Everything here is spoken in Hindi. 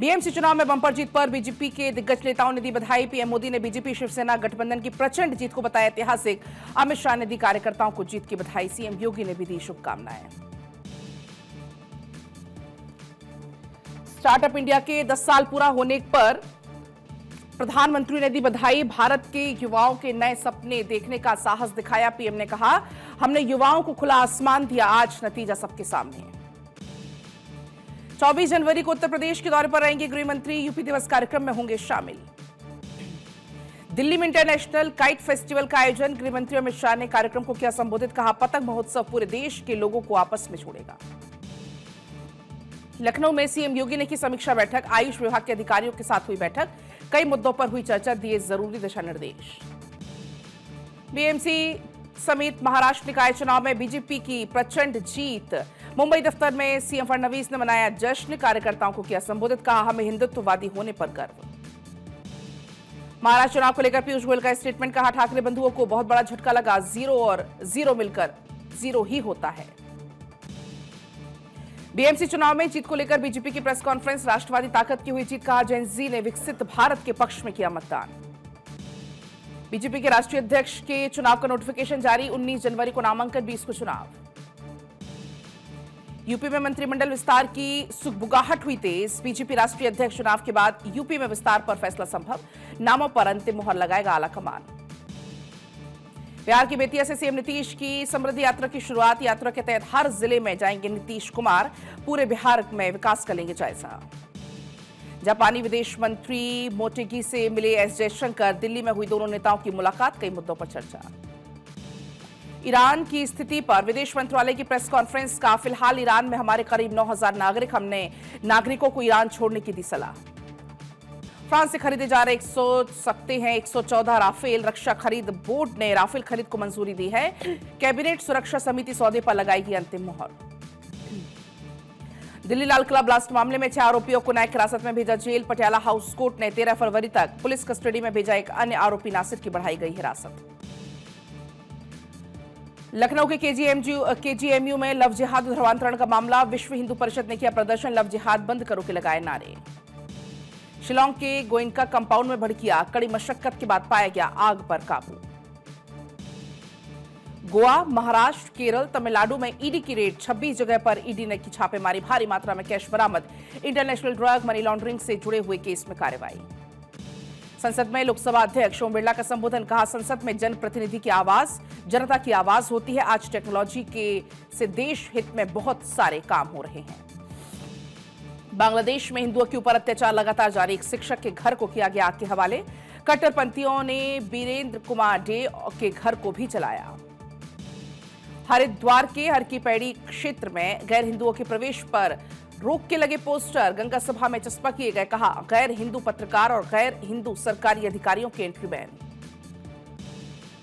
बीएमसी चुनाव में बंपर जीत पर बीजेपी के दिग्गज नेताओं ने दी बधाई। पीएम मोदी ने बीजेपी शिवसेना गठबंधन की प्रचंड जीत को बताया ऐतिहासिक। अमित शाह ने दी कार्यकर्ताओं को जीत की बधाई। सीएम योगी ने भी दी शुभकामनाएं। स्टार्टअप इंडिया के 10 साल पूरा होने पर प्रधानमंत्री ने दी बधाई। भारत के युवाओं के नए सपने देखने का साहस दिखाया। पीएम ने कहा, हमने युवाओं को खुला आसमान दिया, आज नतीजा सबके सामने है। 24 जनवरी को उत्तर प्रदेश के दौरे पर रहेंगे गृह मंत्री। यूपी दिवस कार्यक्रम में होंगे शामिल। दिल्ली में इंटरनेशनल काइट फेस्टिवल का आयोजन। गृह मंत्री अमित शाह ने कार्यक्रम को किया संबोधित। कहा, पतंग महोत्सव पूरे देश के लोगों को आपस में जोड़ेगा। लखनऊ में सीएम योगी ने की समीक्षा बैठक। आयुष विभाग के अधिकारियों के साथ हुई बैठक। कई मुद्दों पर हुई चर्चा, दिए जरूरी दिशा निर्देश। बीएमसी समेत महाराष्ट्र निकाय चुनाव में बीजेपी की प्रचंड जीत। मुंबई दफ्तर में सीएम फडणवीस ने मनाया जश्न। कार्यकर्ताओं को किया संबोधित। कहा, हमें हिंदुत्ववादी होने पर गर्व। महाराष्ट्र चुनाव को लेकर पीयूष गोयल का स्टेटमेंट। कहा, ठाकरे बंधुओं को बहुत बड़ा झटका लगा। 0 और 0 मिलकर 0 ही होता है। बीएमसी चुनाव में जीत को लेकर बीजेपी की प्रेस कॉन्फ्रेंस। राष्ट्रवादी ताकत की हुई जीत। कहा, जेन जी ने विकसित भारत के पक्ष में किया मतदान। बीजेपी के राष्ट्रीय अध्यक्ष के चुनाव का नोटिफिकेशन जारी। 19 जनवरी को नामांकन, 20 को चुनाव। यूपी में मंत्रिमंडल विस्तार की सुगबुगाहट हुई तेज। बीजेपी राष्ट्रीय अध्यक्ष चुनाव के बाद यूपी में विस्तार पर फैसला संभव। नामों पर अंतिम मुहर लगाएगा आलाकमान। बिहार की बेतिया से सीएम नीतीश की समृद्धि यात्रा की शुरुआत। यात्रा के तहत हर जिले में जाएंगे नीतीश कुमार। पूरे बिहार में विकास का लेंगे जायजा। जापानी विदेश मंत्री मोटेगी से मिले एस जयशंकर। दिल्ली में हुई दोनों नेताओं की मुलाकात। कई मुद्दों पर चर्चा। ईरान की स्थिति पर विदेश मंत्रालय की प्रेस कॉन्फ्रेंस। का फिलहाल ईरान में हमारे करीब 9,000 नागरिक। हमने नागरिकों को ईरान छोड़ने की दी सलाह। फ्रांस से खरीदे जा रहे 114 राफेल। रक्षा खरीद बोर्ड ने राफेल खरीद को मंजूरी दी है। कैबिनेट सुरक्षा समिति सौदे पर लगाएगी अंतिम मुहर। दिल्ली लाल किला ब्लास्ट मामले में 6 आरोपियों को न्यायिक हिरासत में भेजा जेल। पटियाला हाउस कोर्ट ने 13 फरवरी तक पुलिस कस्टडी में भेजा एक अन्य आरोपी नासिर की बढ़ाई गई हिरासत। लखनऊ के केजीएमयू में लव जिहाद धर्मांतरण का मामला। विश्व हिंदू परिषद ने किया प्रदर्शन। लव जिहाद बंद करो के लगाए नारे। शिलांग के गोयनका कंपाउंड में भड़की आग। कड़ी मशक्कत के बाद पाया गया आग पर काबू। गोवा, महाराष्ट्र, केरल, तमिलनाडु में ईडी की रेड। 26 जगह पर ईडी ने की छापेमारी। भारी मात्रा में कैश बरामद। इंटरनेशनल ड्रग मनी लॉन्ड्रिंग से जुड़े हुए केस में कार्रवाई। संसद में लोकसभा अध्यक्ष ओम बिरला का संबोधन। कहा, संसद में जनप्रतिनिधि की आवाज जनता की आवाज होती है। आज टेक्नोलॉजी से देश हित में बहुत सारे काम हो रहे हैं। बांग्लादेश में हिंदुओं के ऊपर अत्याचार लगातार जारी। एक शिक्षक के घर को किया गया आग के हवाले। कट्टरपंथियों ने बीरेंद्र कुमार डे के घर को भी जलाया। हरिद्वार के हर की पैड़ी क्षेत्र में गैर हिंदुओं के प्रवेश पर रोक के लगे पोस्टर। गंगा सभा में चस्पा किए गए। कहा, गैर हिंदू पत्रकार और गैर हिंदू सरकारी अधिकारियों के एंट्री बैन।